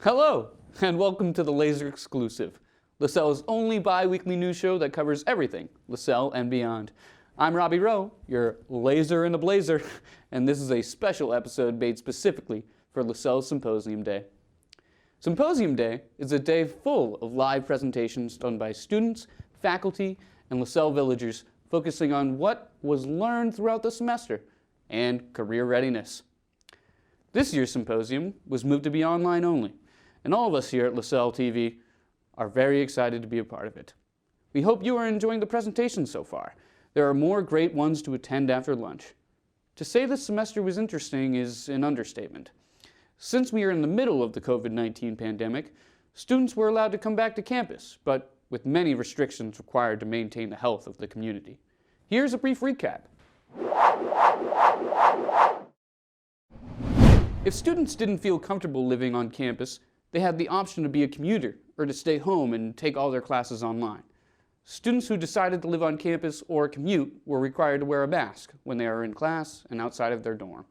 Hello, and welcome to the Laser Exclusive, LaSalle's only bi-weekly news show that covers everything LaSalle and beyond. I'm Robbie Rowe, your laser in a blazer, and this is a special episode made specifically for LaSalle Symposium Day. Symposium Day is a day full of live presentations done by students, faculty, and LaSalle villagers focusing on what was learned throughout the semester and career readiness. This year's symposium was moved to be online only, and all of us here at LaSalle TV are very excited to be a part of it. We hope you are enjoying the presentation so far. There are more great ones to attend after lunch. To say this semester was interesting is an understatement. Since we are in the middle of the COVID-19 pandemic, students were allowed to come back to campus, but with many restrictions required to maintain the health of the community. Here's a brief recap. If students didn't feel comfortable living on campus, they had the option to be a commuter or to stay home and take all their classes online. Students who decided to live on campus or commute were required to wear a mask when they are in class and outside of their dorm.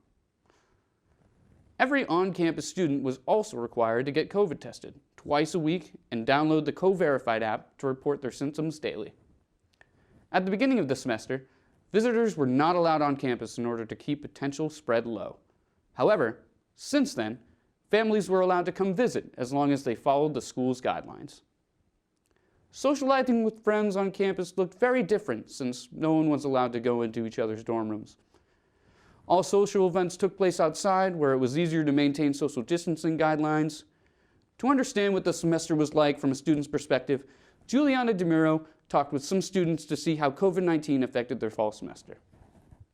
Every on-campus student was also required to get COVID tested twice a week and download the Co-Verified app to report their symptoms daily. At the beginning of the semester, visitors were not allowed on campus in order to keep potential spread low. However, since then, families were allowed to come visit as long as they followed the school's guidelines. Socializing with friends on campus looked very different since no one was allowed to go into each other's dorm rooms. All social events took place outside where it was easier to maintain social distancing guidelines. To understand what the semester was like from a student's perspective, Juliana DeMuro talked with some students to see how COVID-19 affected their fall semester.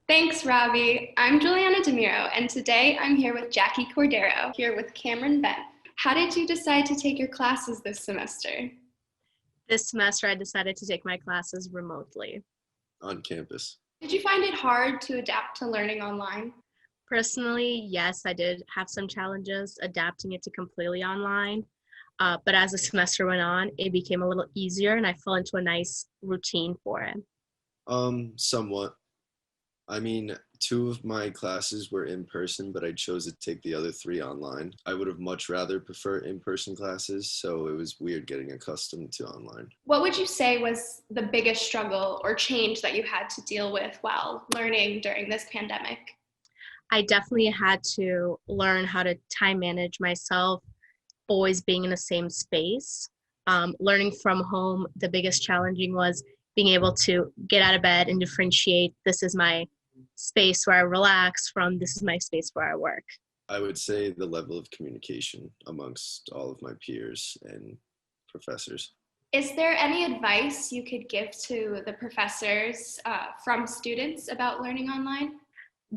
Thanks, Robbie. I'm Juliana DeMuro, and today I'm here with Jackie Cordero, here with Cameron Bent. How did you decide to take your classes this semester? This semester, I decided to take my classes remotely. On campus. Did you find it hard to adapt to learning online? Personally, yes, I did have some challenges adapting it to completely online. But as the semester went on, it became a little easier and I fell into a nice routine for it. Somewhat. I mean, 2 of my classes were in person, but I chose to take the other 3 online. I would have much rather preferred in-person classes, so it was weird getting accustomed to online. What would you say was the biggest struggle or change that you had to deal with while learning during this pandemic? I definitely had to learn how to time manage myself, always being in the same space. Learning from home, the biggest challenging was being able to get out of bed and differentiate, this is my space where I relax from this is my space where I work. I would say the level of communication amongst all of my peers and professors. Is there any advice you could give to the professors from students about learning online?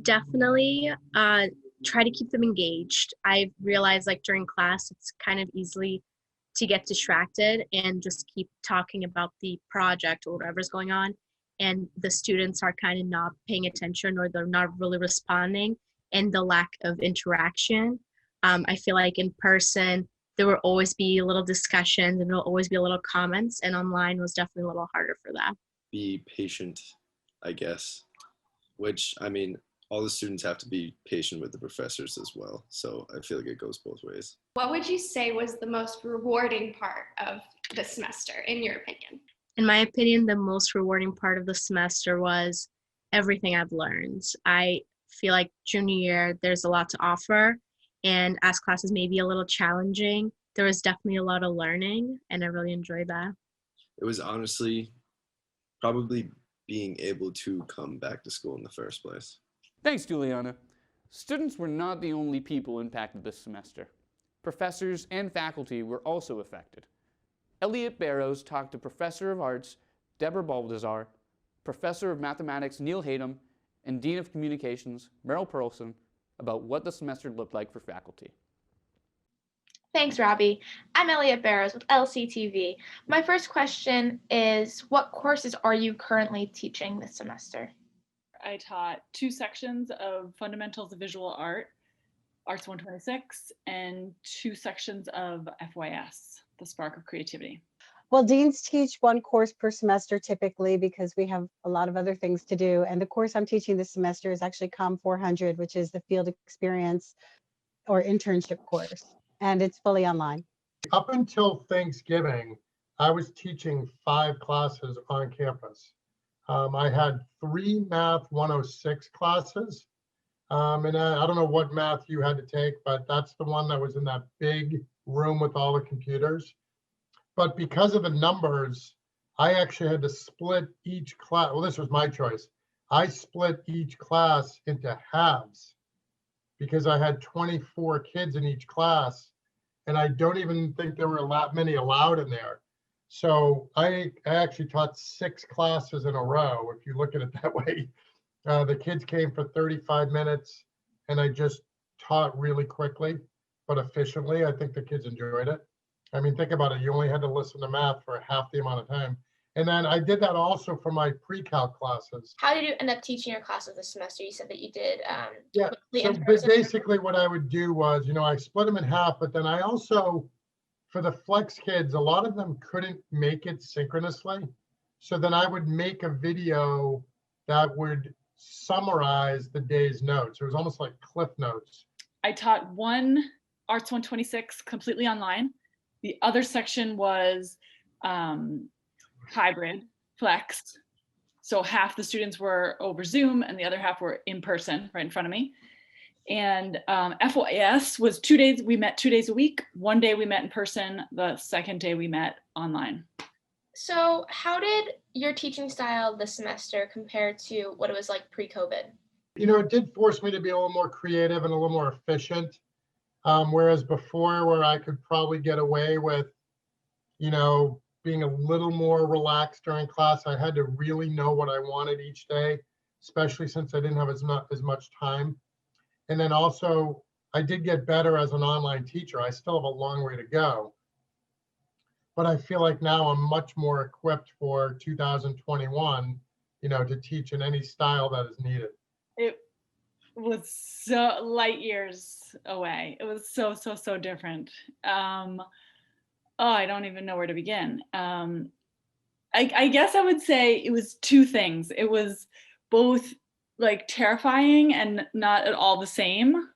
Definitely try to keep them engaged. I've realized like during class, it's kind of easily to get distracted and just keep talking about the project or whatever's going on. And the students are kind of not paying attention or they're not really responding, and the lack of interaction. I feel like in person, there will always be little discussions and there'll always be little comments, and online was definitely a little harder for that. Be patient, I guess, which, I mean, all the students have to be patient with the professors as well. So I feel like it goes both ways. What would you say was the most rewarding part of the semester, in your opinion? In my opinion, the most rewarding part of the semester was everything I've learned. I feel like junior year, there's a lot to offer, and as classes may be a little challenging, there was definitely a lot of learning, and I really enjoyed that. It was honestly probably being able to come back to school in the first place. Thanks, Juliana. Students were not the only people impacted this semester. Professors and faculty were also affected. Elliot Barrows talked to Professor of Arts Deborah Baldazar, Professor of Mathematics Neil Hayden, and Dean of Communications Merrill Perlson about what the semester looked like for faculty. Thanks, Robbie. I'm Elliot Barrows with LCTV. My first question is, what courses are you currently teaching this semester? I taught 2 sections of Fundamentals of Visual Art, Arts 126, and 2 sections of FYS, The Spark of Creativity. Well, deans teach 1 course per semester typically because we have a lot of other things to do. And the course I'm teaching this semester is actually COM 400, which is the field experience or internship course. and it's fully online. Up until Thanksgiving, I was teaching 5 classes on campus. I had 3 Math 106 classes. And I don't know what math you had to take, but that's the one that was in that big room with all the computers. But because of the numbers, I actually had to split each class. Well, this was my choice. I split each class into halves because I had 24 kids in each class. And I don't even think there were that many allowed in there. So I actually taught 6 classes in a row, if you look at it that way. The kids came for 35 minutes and I just taught really quickly, but efficiently. I think the kids enjoyed it. I mean, think about it. You only had to listen to math for half the amount of time. And then I did that also for my pre-calc classes. How did you end up teaching your classes this semester? You said that you did. Yeah, so basically what I would do was, I split them in half, but then I also, for the flex kids, a lot of them couldn't make it synchronously. So then I would make a video that would summarize the day's notes. It was almost like cliff notes. I taught one Arts 126 completely online. The other section was hybrid, flexed. So half the students were over Zoom and the other half were in person right in front of me. And FYS was 2 days, we met 2 days a week. One day we met in person, the second day we met online. So how did your teaching style this semester compare to what it was like pre-COVID? It did force me to be a little more creative and a little more efficient. Whereas before, where I could probably get away with, being a little more relaxed during class, I had to really know what I wanted each day, especially since I didn't have as much time. And then also, I did get better as an online teacher. I still have a long way to go. But I feel like now I'm much more equipped for 2021, to teach in any style that is needed. It was so light years away. It was so different. I don't even know where to begin. I guess I would say it was 2 things. It was both like terrifying and not at all the same.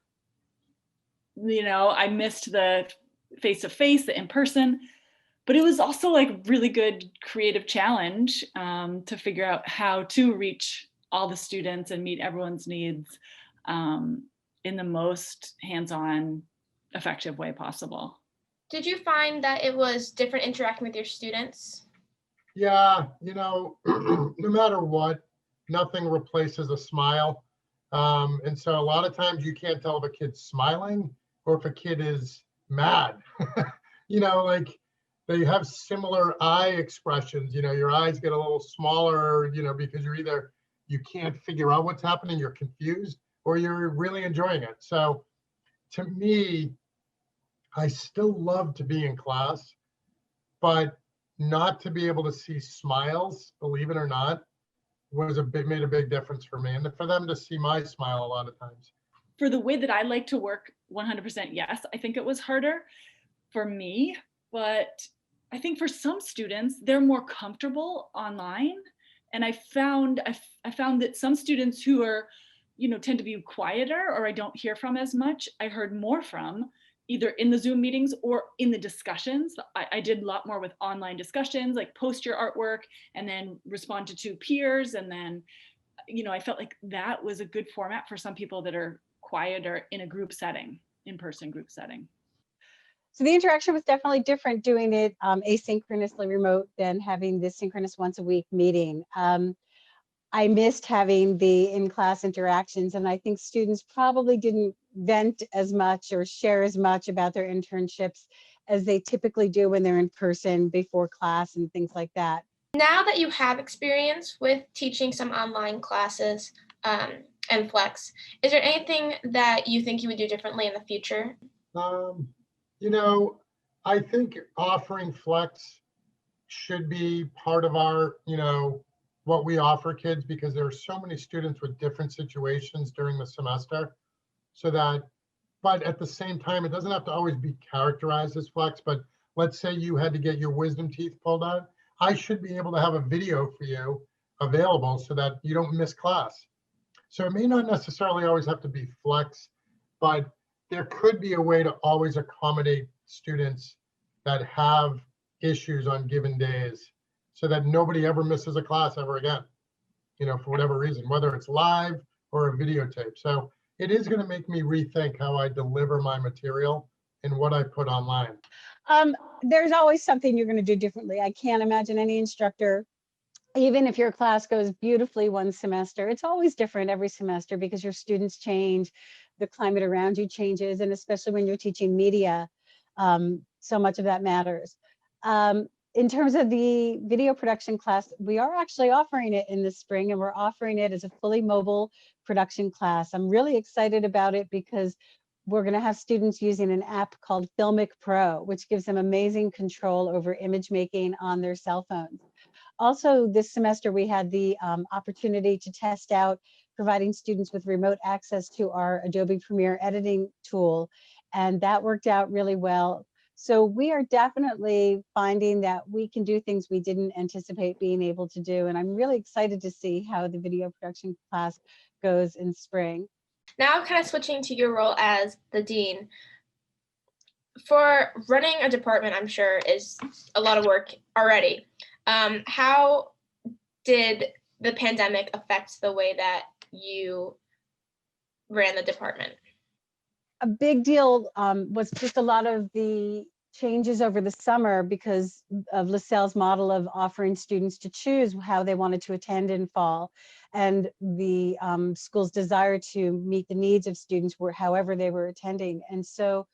I missed the face-to-face, the in-person, but it was also like really good creative challenge to figure out how to reach all the students and meet everyone's needs in the most hands-on, effective way possible. Did you find that it was different interacting with your students? Yeah, no matter what, nothing replaces a smile. And so a lot of times you can't tell if a kid's smiling or if a kid is mad. Like they have similar eye expressions. Your eyes get a little smaller, because you can't figure out what's happening, you're confused, or you're really enjoying it. So to me, I still love to be in class, but not to be able to see smiles, believe it or not, made a big difference for me. And for them to see my smile a lot of times. For the way that I like to work, 100% yes, I think it was harder for me, but I think for some students, they're more comfortable online. And I found that some students who are, tend to be quieter or I don't hear from as much, I heard more from either in the Zoom meetings or in the discussions. I did a lot more with online discussions, like post your artwork and then respond to 2 peers. And then, I felt like that was a good format for some people that are quieter in a group setting, in-person group setting. So the interaction was definitely different doing it asynchronously remote than having this synchronous once a week meeting. I missed having the in-class interactions, and I think students probably didn't vent as much or share as much about their internships as they typically do when they're in person before class and things like that. Now that you have experience with teaching some online classes and Flex, is there anything that you think you would do differently in the future? I think offering Flex should be part of our, what we offer kids, because there are so many students with different situations during the semester. But at the same time, it doesn't have to always be characterized as Flex, but let's say you had to get your wisdom teeth pulled out. I should be able to have a video for you available so that you don't miss class. So it may not necessarily always have to be Flex, but there could be a way to always accommodate students that have issues on given days so that nobody ever misses a class ever again, for whatever reason, whether it's live or a videotape. So it is going to make me rethink how I deliver my material and what I put online. There's always something you're going to do differently. I can't imagine any instructor, even if your class goes beautifully one semester, it's always different every semester because your students change, the climate around you changes, and especially when you're teaching media, so much of that matters. In terms of the video production class, we are actually offering it in the spring, and we're offering it as a fully mobile production class. I'm really excited about it because we're going to have students using an app called Filmic Pro, which gives them amazing control over image making on their cell phones. Also, this semester, we had the opportunity to test out providing students with remote access to our Adobe Premiere editing tool, and that worked out really well. So we are definitely finding that we can do things we didn't anticipate being able to do, and I'm really excited to see how the video production class goes in spring. Now, kind of switching to your role as the dean. For running a department, I'm sure, is a lot of work already. How did the pandemic affect the way that you ran the department? A big deal was just a lot of the changes over the summer because of LaSalle's model of offering students to choose how they wanted to attend in fall, and the school's desire to meet the needs of students were however they were attending. And so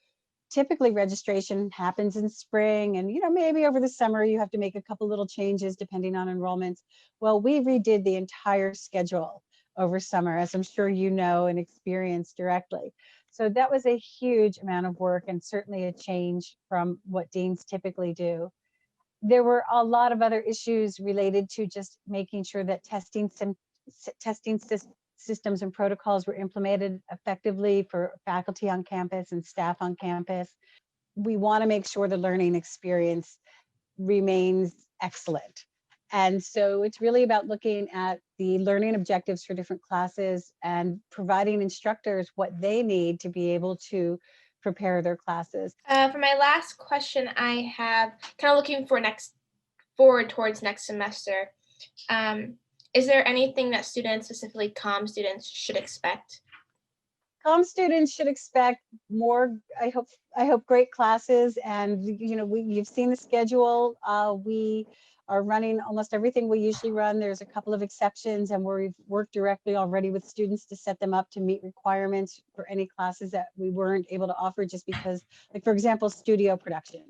typically registration happens in spring, and maybe over the summer you have to make a couple little changes depending on enrollments. Well, we redid the entire schedule over summer, as I'm sure you know and experienced directly. So that was a huge amount of work and certainly a change from what deans typically do. There were a lot of other issues related to just making sure that testing systems and protocols were implemented effectively for faculty on campus and staff on campus. We want to make sure the learning experience remains excellent. And so it's really about looking at the learning objectives for different classes and providing instructors what they need to be able to prepare their classes. For my last question, I have kind of looking forward towards next semester. Is there anything that students, specifically comm students, should expect? Comm students should expect more, I hope great classes, and you've seen the schedule. We are running almost everything we usually run. There's a couple of exceptions, and we've worked directly already with students to set them up to meet requirements for any classes that we weren't able to offer just because, like for example, studio production.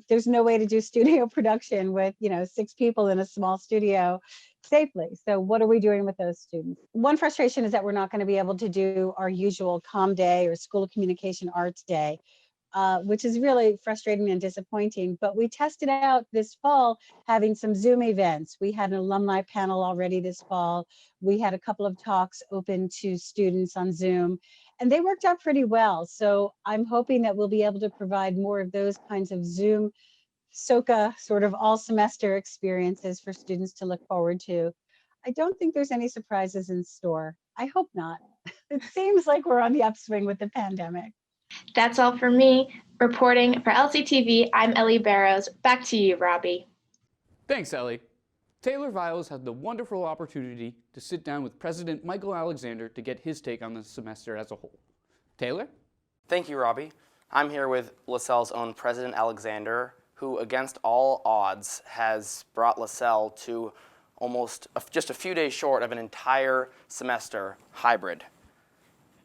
There's no way to do studio production with 6 people in a small studio safely. So what are we doing with those students? One frustration is that we're not going to be able to do our usual comm day or School of Communication Arts Day, which is really frustrating and disappointing. But we tested out this fall having some Zoom events. We had an alumni panel already this fall. We had a couple of talks open to students on Zoom, and they worked out pretty well. So I'm hoping that we'll be able to provide more of those kinds of Zoom SOCA sort of all semester experiences for students to look forward to. I don't think there's any surprises in store. I hope not. It seems like we're on the upswing with the pandemic. That's all for me. Reporting for LCTV, I'm Ellie Barrows. Back to you, Robbie. Thanks, Ellie. Taylor Viles had the wonderful opportunity to sit down with President Michael Alexander to get his take on the semester as a whole. Taylor? Thank you, Robbie. I'm here with LaSalle's own President Alexander, who, against all odds, has brought LaSalle to just a few days short of an entire semester hybrid,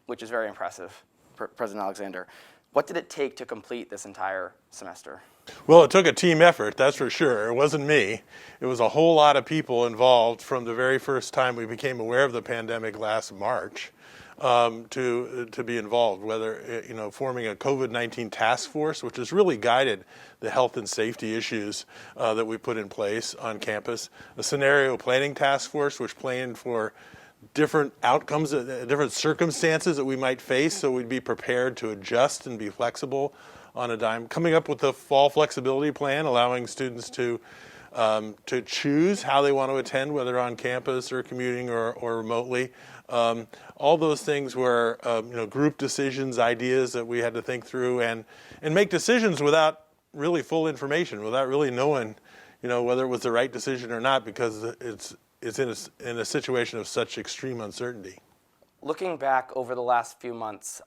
which is very impressive, President Alexander. What did it take to complete this entire semester? Well, it took a team effort, that's for sure. It wasn't me. It was a whole lot of people involved from the very first time we became aware of the pandemic last March to be involved, whether, forming a COVID-19 task force, which has really guided the health and safety issues that we put in place on campus, a scenario planning task force, which planned for different outcomes, different circumstances that we might face, so we'd be prepared to adjust and be flexible on a dime. Coming up with the fall flexibility plan, allowing students to to choose how they want to attend, whether on campus or commuting or remotely. All those things were group decisions, ideas that we had to think through and make decisions without really full information, without really knowing whether it was the right decision or not, because it's in a situation of such extreme uncertainty. Looking back over the last few months,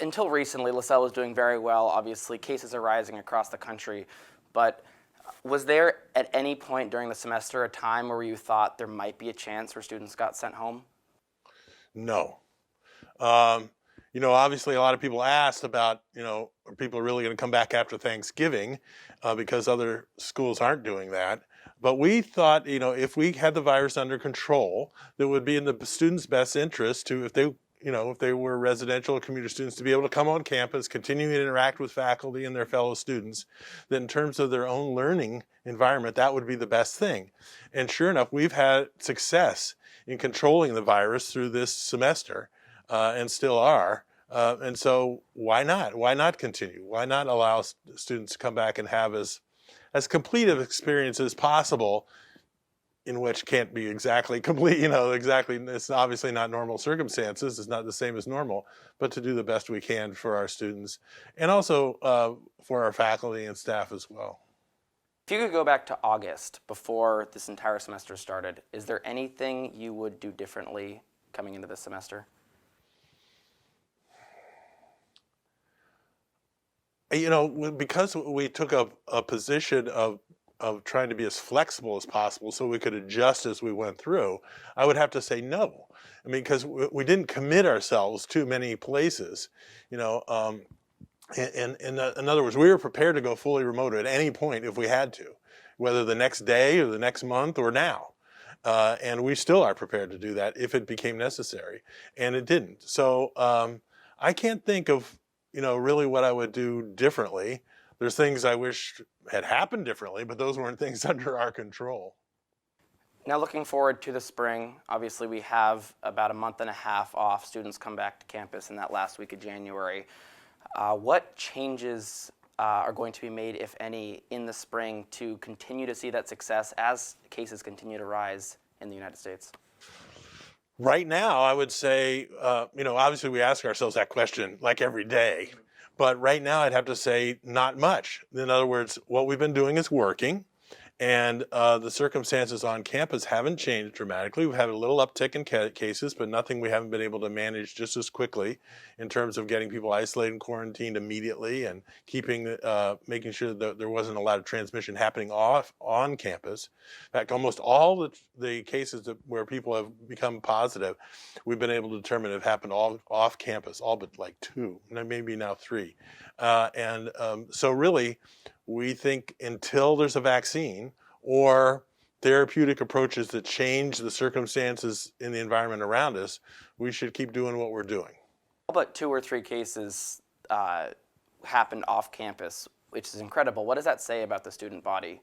until recently, LaSalle was doing very well. Obviously, cases are rising across the country. But was there at any point during the semester a time where you thought there might be a chance where students got sent home? No. Obviously a lot of people asked about, are people really going to come back after Thanksgiving because other schools aren't doing that. But we thought, if we had the virus under control, that it would be in the students' best interest to, if they were residential or commuter students, to be able to come on campus, continue to interact with faculty and their fellow students, that in terms of their own learning environment, that would be the best thing. And sure enough, we've had success in controlling the virus through this semester and still are. And so why not? Why not continue? Why not allow students to come back and have as complete of experience as possible, in which can't be exactly complete, exactly, it's obviously not normal circumstances, it's not the same as normal, but to do the best we can for our students and also for our faculty and staff as well. If you could go back to August before this entire semester started, is there anything you would do differently coming into this semester? Because we took a position of trying to be as flexible as possible so we could adjust as we went through, I would have to say no. I mean, because we didn't commit ourselves to many places, in other words, we were prepared to go fully remote at any point if we had to, whether the next day or the next month or now. And we still are prepared to do that if it became necessary, and it didn't. So I can't think of really what I would do differently. There's things I wish had happened differently, but those weren't things under our control. Now looking forward to the spring, obviously we have about a month and a half off. Students come back to campus in that last week of January. What changes are going to be made, if any, in the spring to continue to see that success as cases continue to rise in the United States? Right now, I would say, obviously we ask ourselves that question like every day, but right now I'd have to say not much. In other words, what we've been doing is working, and the circumstances on campus haven't changed dramatically. We've had a little uptick in cases, but nothing we haven't been able to manage just as quickly in terms of getting people isolated and quarantined immediately and making sure that there wasn't a lot of transmission happening on campus. In fact, almost all the cases where people have become positive, we've been able to determine have happened all off campus, all but like 2, maybe now 3. So really, we think until there's a vaccine or therapeutic approaches that change the circumstances in the environment around us, we should keep doing what we're doing. All but 2 or 3 cases happened off campus, which is incredible. What does that say about the student body?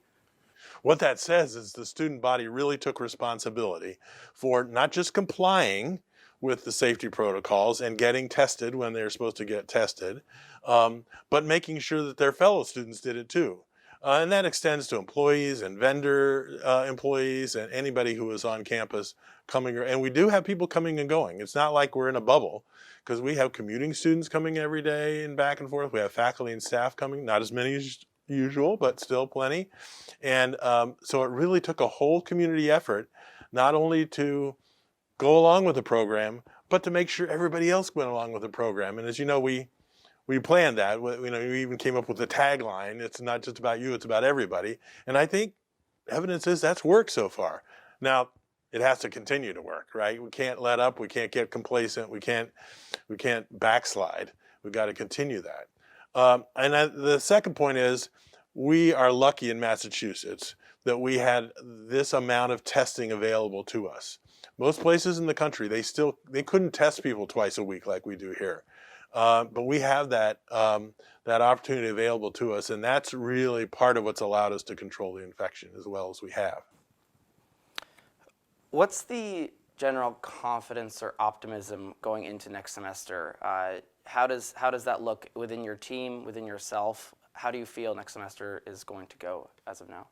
What that says is the student body really took responsibility for not just complying with the safety protocols and getting tested when they're supposed to get tested, but making sure that their fellow students did it too. And that extends to employees and vendor employees and anybody who is on campus coming. And we do have people coming and going. It's not like we're in a bubble, because we have commuting students coming every day and back and forth. We have faculty and staff coming, not as many as usual, but still plenty. And so it really took a whole community effort, not only to go along with the program, but to make sure everybody else went along with the program. And as you know, we planned that. We even came up with the tagline, it's not just about you, it's about everybody. And I think evidence is that's worked so far. Now, it has to continue to work, right? We can't let up, we can't get complacent, we can't backslide. We've got to continue that. The second point is, we are lucky in Massachusetts that we had this amount of testing available to us. Most places in the country, they couldn't test people twice a week like we do here. But we have that opportunity available to us, and that's really part of what's allowed us to control the infection as well as we have. What's the general confidence or optimism going into next semester? How does that look within your team, within yourself? How do you feel next semester is going to go as of now?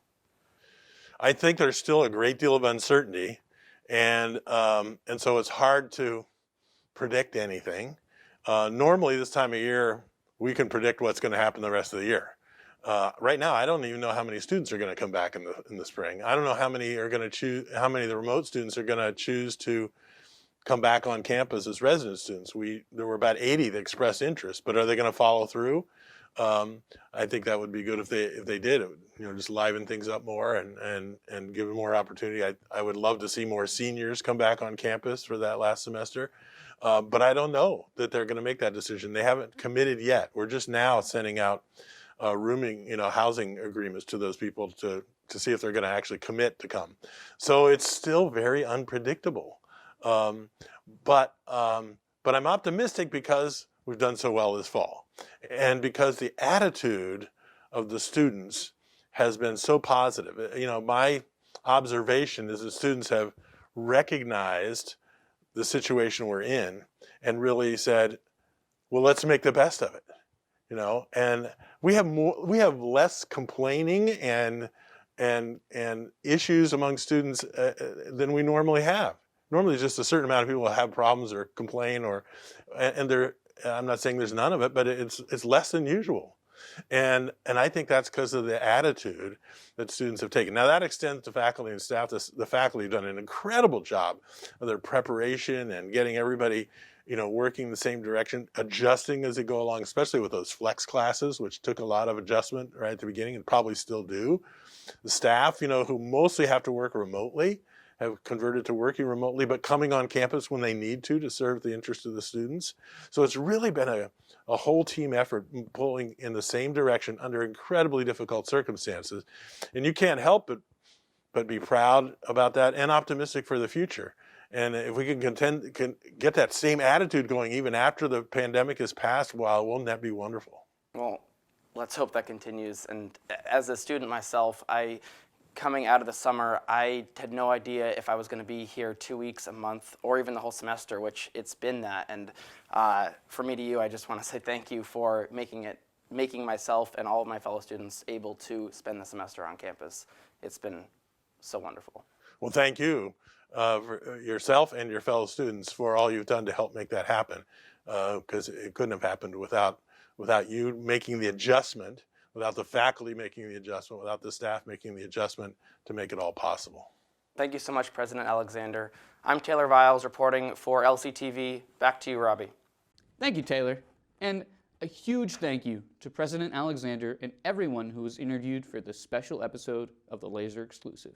I think there's still a great deal of uncertainty, and so it's hard to predict anything. Normally this time of year, we can predict what's going to happen the rest of the year. Right now, I don't even know how many students are going to come back in the spring. I don't know how many are going to choose, how many of the remote students are going to choose to come back on campus as resident students. There were about 80 that expressed interest, but are they going to follow through? I think that would be good if they did. It would, just liven things up more and give them more opportunity. I would love to see more seniors come back on campus for that last semester. But I don't know that they're going to make that decision. They haven't committed yet. We're just now sending out rooming, housing agreements to those people to see if they're going to actually commit to come. So it's still very unpredictable. But I'm optimistic because we've done so well this fall, and because the attitude of the students has been so positive. My observation is that students have recognized the situation we're in and really said, well, let's make the best of it. And we have less complaining and issues among students than we normally have. Normally just a certain amount of people have problems or complain, and I'm not saying there's none of it, but it's less than usual. And I think that's because of the attitude that students have taken. Now that extends to faculty and staff. The faculty have done an incredible job of their preparation and getting everybody, working the same direction, adjusting as they go along, especially with those flex classes, which took a lot of adjustment right at the beginning and probably still do. The staff, who mostly have to work remotely, have converted to working remotely, but coming on campus when they need to serve the interest of the students. So it's really been a whole team effort pulling in the same direction under incredibly difficult circumstances. And you can't help but be proud about that and optimistic for the future. And if we can get that same attitude going even after the pandemic has passed, wow, won't that be wonderful? Well, let's hope that continues. And as a student myself, coming out of the summer, I had no idea if I was going to be here 2 weeks, a month, or even the whole semester, which it's been that. And for me to you, I just want to say thank you for making myself and all of my fellow students able to spend the semester on campus. It's been so wonderful. Well, thank you for yourself and your fellow students for all you've done to help make that happen, because it couldn't have happened without you making the adjustment, without the faculty making the adjustment, without the staff making the adjustment to make it all possible. Thank you so much, President Alexander. I'm Taylor Viles reporting for LCTV. Back to you, Robbie. Thank you, Taylor. And a huge thank you to President Alexander and everyone who was interviewed for this special episode of the Laser Exclusive.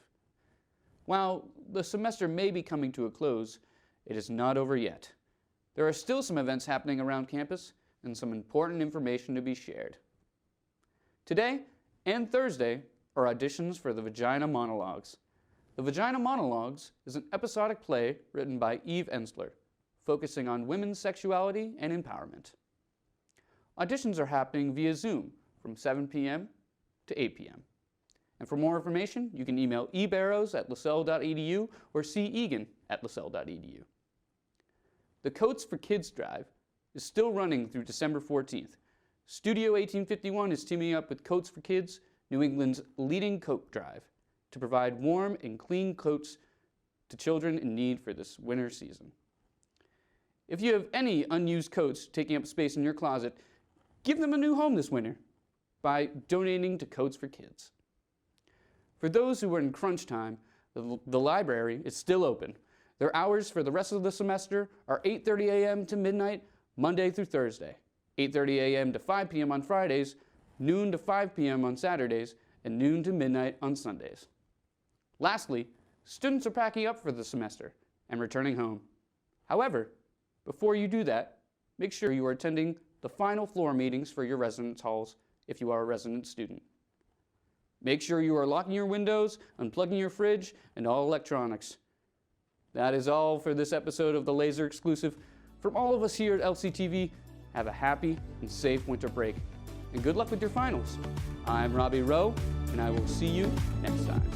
While the semester may be coming to a close, it is not over yet. There are still some events happening around campus and some important information to be shared. Today and Thursday are auditions for the Vagina Monologues. The Vagina Monologues is an episodic play written by Eve Ensler, focusing on women's sexuality and empowerment. Auditions are happening via Zoom from 7 p.m. to 8 p.m. And for more information, you can email ebarrows@lasell.edu or cegan@lasell.edu. The Coats for Kids Drive is still running through December 14th. Studio 1851 is teaming up with Coats for Kids, New England's leading coat drive, to provide warm and clean coats to children in need for this winter season. If you have any unused coats taking up space in your closet, give them a new home this winter by donating to Coats for Kids. For those who are in crunch time, the library is still open. Their hours for the rest of the semester are 8:30 a.m. to midnight, Monday through Thursday, 8:30 a.m. to 5 p.m. on Fridays, noon to 5 p.m. on Saturdays, and noon to midnight on Sundays. Lastly, students are packing up for the semester and returning home. However, before you do that, make sure you are attending the final floor meetings for your residence halls if you are a resident student. Make sure you are locking your windows, unplugging your fridge, and all electronics. That is all for this episode of the Laser Exclusive. From all of us here at LCTV, have a happy and safe winter break, and good luck with your finals. I'm Robbie Rowe, and I will see you next time.